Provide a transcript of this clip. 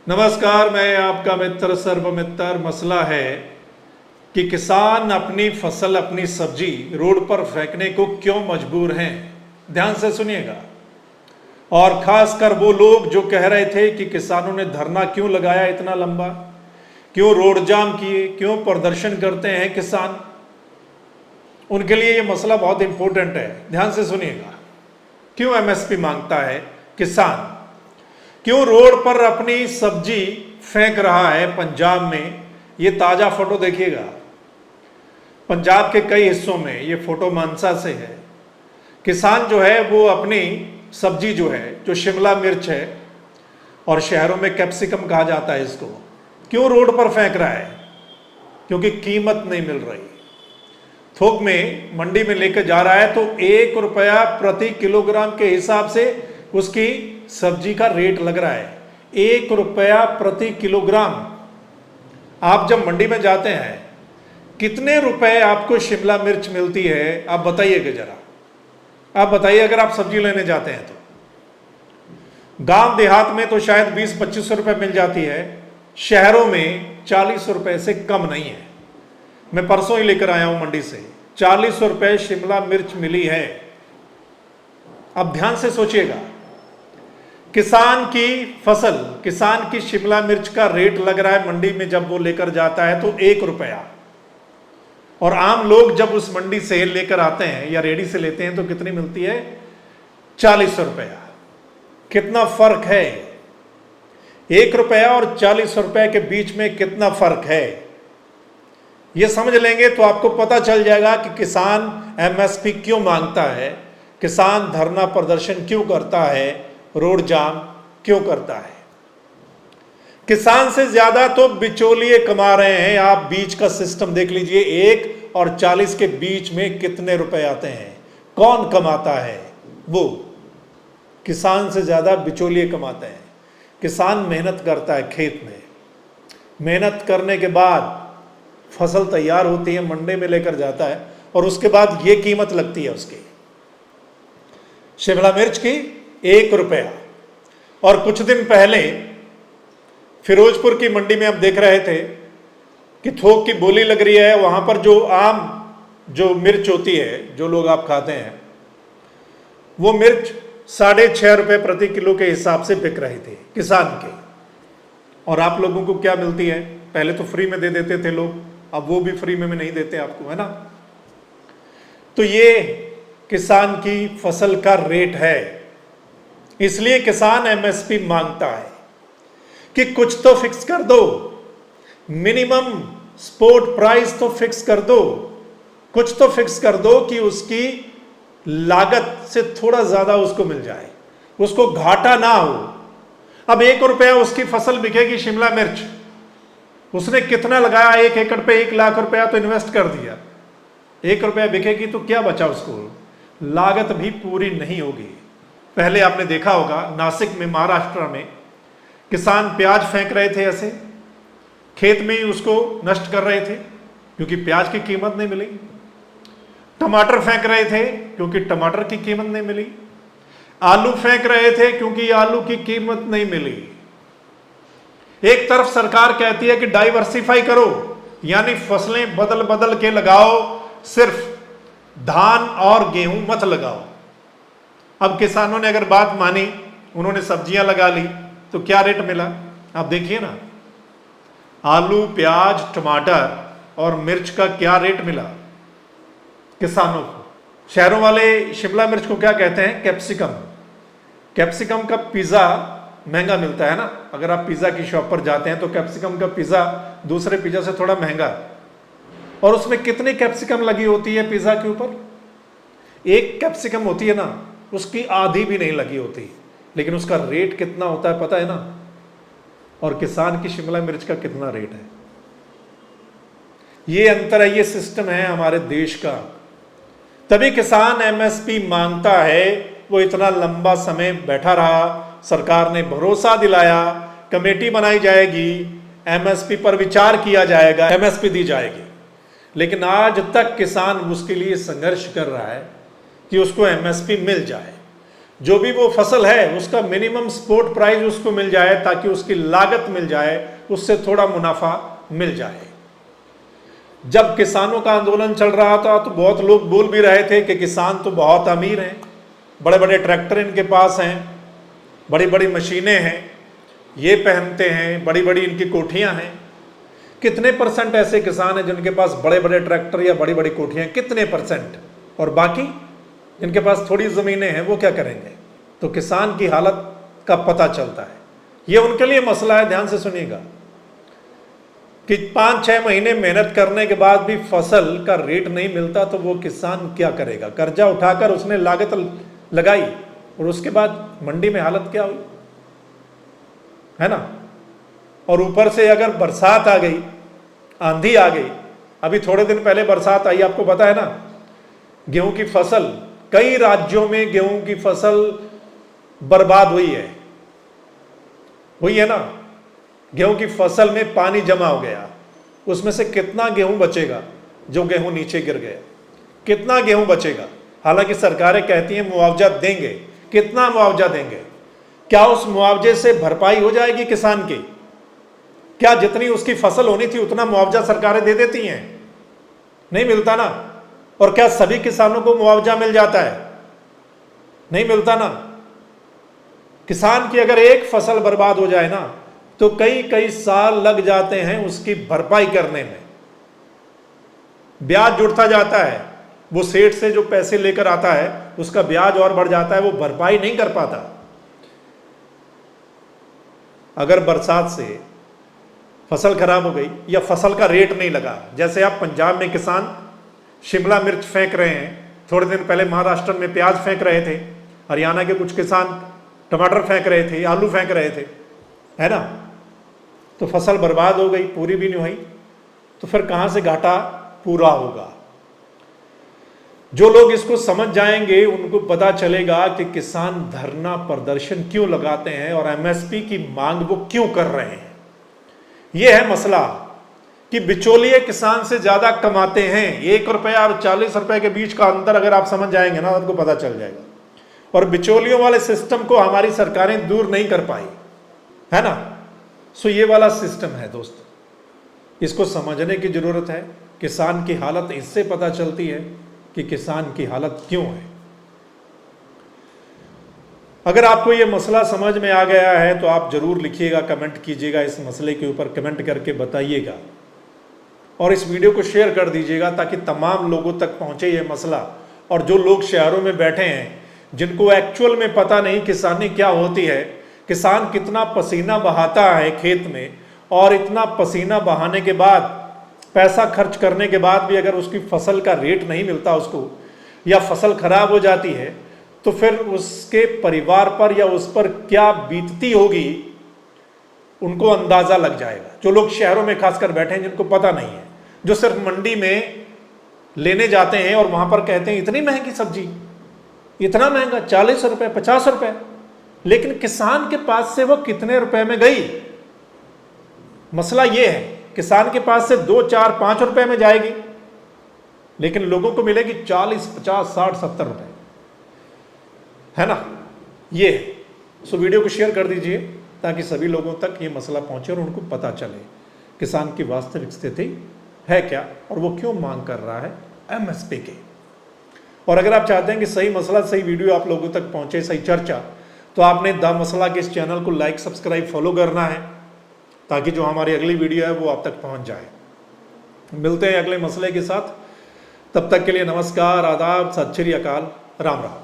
नमस्कार, मैं आपका मित्र सर्वमित्र। मसला है कि किसान अपनी फसल, अपनी सब्जी रोड पर फेंकने को क्यों मजबूर हैं। ध्यान से सुनिएगा। और खासकर वो लोग जो कह रहे थे कि किसानों ने धरना क्यों लगाया इतना लंबा, क्यों रोड जाम किए, क्यों प्रदर्शन करते हैं किसान, उनके लिए ये मसला बहुत इंपॉर्टेंट है। ध्यान से सुनिएगा। क्यों एमएसपी मांगता है किसान, क्यों रोड पर अपनी सब्जी फेंक रहा है पंजाब में। ये ताजा फोटो देखिएगा। पंजाब के कई हिस्सों में ये फोटो मानसा से है। किसान जो है वो अपनी सब्जी जो है, जो शिमला मिर्च है और शहरों में कैप्सिकम कहा जाता है इसको, क्यों रोड पर फेंक रहा है? क्योंकि कीमत नहीं मिल रही। थोक में मंडी में लेकर जा रहा है तो 1 रुपया प्रति किलोग्राम के हिसाब से उसकी सब्जी का रेट लग रहा है। 1 रुपया प्रति किलोग्राम। आप जब मंडी में जाते हैं कितने रुपए आपको शिमला मिर्च मिलती है, आप बताइएगा जरा। आप बताइए, अगर आप सब्जी लेने जाते हैं तो गांव देहात में तो शायद 20-25 रुपए मिल जाती है, शहरों में 40 रुपए से कम नहीं है। मैं परसों ही लेकर आया हूं मंडी से, 40 रुपए शिमला मिर्च मिली है। अब ध्यान से सोचिएगा, किसान की फसल, किसान की शिमला मिर्च का रेट लग रहा है मंडी में जब वो लेकर जाता है तो 1 रुपया, और आम लोग जब उस मंडी से लेकर आते हैं या रेडी से लेते हैं तो कितनी मिलती है? 40 रुपया। कितना फर्क है? 1 रुपया और 40 रुपए के बीच में कितना फर्क है, ये समझ लेंगे तो आपको पता चल जाएगा कि किसान एमएसपी क्यों मांगता है, किसान धरना प्रदर्शन क्यों करता है, रोड जाम क्यों करता है। किसान से ज्यादा तो बिचौलिए कमा रहे हैं। आप बीच का सिस्टम देख लीजिए, 1 और 40 के बीच में कितने रुपए आते हैं, कौन कमाता है? वो किसान से ज्यादा बिचौलिए कमाते हैं। किसान मेहनत करता है खेत में, मेहनत करने के बाद फसल तैयार होती है, मंडी में लेकर जाता है और उसके बाद ये कीमत लगती है उसकी शिमला मिर्च की, 1 रुपया। और कुछ दिन पहले फिरोजपुर की मंडी में हम देख रहे थे कि थोक की बोली लग रही है। वहां पर जो आम जो मिर्च होती है, जो लोग आप खाते हैं, वो मिर्च 6.5 रुपए प्रति किलो के हिसाब से बिक रही थी किसान के। और आप लोगों को क्या मिलती है? पहले तो फ्री में दे देते थे लोग, अब वो भी फ्री में नहीं देते आपको, है ना। तो ये किसान की फसल का रेट है। इसलिए किसान एमएसपी मांगता है कि कुछ तो फिक्स कर दो, मिनिमम सपोर्ट प्राइस तो फिक्स कर दो, कुछ तो फिक्स कर दो कि उसकी लागत से थोड़ा ज्यादा उसको मिल जाए, उसको घाटा ना हो। अब 1 रुपया उसकी फसल बिकेगी शिमला मिर्च, उसने कितना लगाया? 1 एकड़ पे 1 लाख रुपया तो इन्वेस्ट कर दिया। 1 रुपया बिकेगी तो क्या बचा उसको? लागत भी पूरी नहीं होगी। पहले आपने देखा होगा नासिक में, महाराष्ट्र में, किसान प्याज फेंक रहे थे ऐसे खेत में ही, उसको नष्ट कर रहे थे क्योंकि प्याज की कीमत नहीं मिली। टमाटर फेंक रहे थे क्योंकि टमाटर की कीमत नहीं मिली। आलू फेंक रहे थे क्योंकि आलू की कीमत नहीं मिली। एक तरफ सरकार कहती है कि डाइवर्सिफाई करो, यानी फसलें बदल बदल के लगाओ, सिर्फ धान और गेहूं मत लगाओ। अब किसानों ने अगर बात मानी, उन्होंने सब्जियां लगा ली तो क्या रेट मिला? आप देखिए ना, आलू, प्याज, टमाटर और मिर्च का क्या रेट मिला किसानों को। शहरों वाले शिमला मिर्च को क्या कहते हैं? कैप्सिकम। कैप्सिकम का पिज्जा महंगा मिलता है ना। अगर आप पिज्जा की शॉप पर जाते हैं तो कैप्सिकम का पिज्जा दूसरे पिज्जा से थोड़ा महंगा। और उसमें कितनी कैप्सिकम लगी होती है पिज्जा के ऊपर? 1 कैप्सिकम होती है ना, उसकी आधी भी नहीं लगी होती, लेकिन उसका रेट कितना होता है पता है ना। और किसान की शिमला मिर्च का कितना रेट है? ये अंतर है, ये सिस्टम है हमारे देश का। तभी किसान एमएसपी मांगता है। वो इतना लंबा समय बैठा रहा, सरकार ने भरोसा दिलाया, कमेटी बनाई जाएगी, एमएसपी पर विचार किया जाएगा, एमएसपी दी जाएगी, लेकिन आज तक किसान उसके लिए संघर्ष कर रहा है कि उसको एमएसपी मिल जाए। जो भी वो फसल है उसका मिनिमम सपोर्ट प्राइस उसको मिल जाए, ताकि उसकी लागत मिल जाए, उससे थोड़ा मुनाफा मिल जाए। जब किसानों का आंदोलन चल रहा था तो बहुत लोग बोल भी रहे थे कि किसान तो बहुत अमीर हैं, बड़े बड़े ट्रैक्टर इनके पास हैं, बड़ी बड़ी मशीनें हैं, ये पहनते हैं, बड़ी बड़ी इनकी कोठियां हैं। कितने परसेंट ऐसे किसान हैं जिनके पास बड़े बड़े ट्रैक्टर या बड़ी बड़ी कोठियां, कितने परसेंट? और बाकी जिनके पास थोड़ी ज़मीनें हैं वो क्या करेंगे? तो किसान की हालत का पता चलता है। ये उनके लिए मसला है, ध्यान से सुनिएगा, कि 5-6 महीने मेहनत करने के बाद भी फसल का रेट नहीं मिलता तो वो किसान क्या करेगा? कर्जा उठाकर उसने लागत लगाई और उसके बाद मंडी में हालत क्या हुई, है ना? और ऊपर से अगर बरसात आ गई, आंधी आ गई, अभी थोड़े दिन पहले बरसात आई, आपको पता है ना, गेहूं की फसल, कई राज्यों में गेहूं की फसल बर्बाद हुई है ना। गेहूं की फसल में पानी जमा हो गया, उसमें से कितना गेहूं बचेगा? जो गेहूं नीचे गिर गया, कितना गेहूं बचेगा? हालांकि सरकारें कहती हैं मुआवजा देंगे, कितना मुआवजा देंगे? क्या उस मुआवजे से भरपाई हो जाएगी किसान की? क्या जितनी उसकी फसल होनी थी उतना मुआवजा सरकारें दे देती हैं? नहीं मिलता ना। और क्या सभी किसानों को मुआवजा मिल जाता है? नहीं मिलता ना। किसान की अगर एक फसल बर्बाद हो जाए ना तो कई कई साल लग जाते हैं उसकी भरपाई करने में। ब्याज जुड़ता जाता है, वो सेठ से जो पैसे लेकर आता है उसका ब्याज और बढ़ जाता है, वो भरपाई नहीं कर पाता। अगर बरसात से फसल खराब हो गई या फसल का रेट नहीं लगा, जैसे आप पंजाब में किसान शिमला मिर्च फेंक रहे हैं, थोड़े दिन पहले महाराष्ट्र में प्याज फेंक रहे थे, हरियाणा के कुछ किसान टमाटर फेंक रहे थे, आलू फेंक रहे थे, है ना? तो फसल बर्बाद हो गई, पूरी भी नहीं हुई, तो फिर कहां से घाटा पूरा होगा? जो लोग इसको समझ जाएंगे उनको पता चलेगा कि किसान धरना प्रदर्शन क्यों लगाते हैं और एमएसपी की मांग वो क्यों कर रहे हैं। यह है मसला कि बिचौलिए किसान से ज्यादा कमाते हैं। 1 रुपया और 40 रुपए के बीच का अंतर अगर आप समझ जाएंगे ना, उनको पता चल जाएगा। और बिचौलियों वाले सिस्टम को हमारी सरकारें दूर नहीं कर पाई, है ना? सो ये वाला सिस्टम है दोस्त, इसको समझने की जरूरत है। किसान की हालत इससे पता चलती है कि किसान की हालत क्यों है। अगर आपको ये मसला समझ में आ गया है तो आप जरूर लिखिएगा, कमेंट कीजिएगा, इस मसले के ऊपर कमेंट करके बताइएगा और इस वीडियो को शेयर कर दीजिएगा ताकि तमाम लोगों तक पहुंचे ये मसला। और जो लोग शहरों में बैठे हैं जिनको एक्चुअल में पता नहीं किसानी क्या होती है, किसान कितना पसीना बहाता है खेत में, और इतना पसीना बहाने के बाद, पैसा खर्च करने के बाद भी अगर उसकी फसल का रेट नहीं मिलता उसको, या फसल खराब हो जाती है, तो फिर उसके परिवार पर या उस पर क्या बीतती होगी उनको अंदाजा लग जाएगा। जो लोग शहरों में खासकर बैठे हैं जिनको पता नहीं है, जो सिर्फ मंडी में लेने जाते हैं और वहां पर कहते हैं इतनी महंगी सब्जी, इतना महंगा, 40 रुपए 50 रुपए, लेकिन किसान के पास से वो कितने रुपए में गई? मसला ये है, किसान के पास से 2, 4, 5 रुपए में जाएगी, लेकिन लोगों को मिलेगी 40, 50, 60, 70 रुपए, है ना? ये है। सो वीडियो को शेयर कर दीजिए ताकि सभी लोगों तक ये मसला पहुंचे और उनको पता चले किसान की वास्तविक स्थिति है क्या और वो क्यों मांग कर रहा है एमएसपी के। और अगर आप चाहते हैं कि सही मसला, सही वीडियो आप लोगों तक पहुंचे, सही चर्चा, तो आपने द मसला के इस चैनल को लाइक, सब्सक्राइब, फॉलो करना है ताकि जो हमारी अगली वीडियो है वो आप तक पहुंच जाए। मिलते हैं अगले मसले के साथ, तब तक के लिए नमस्कार, आदाब, सत श्री अकाल, राम राम।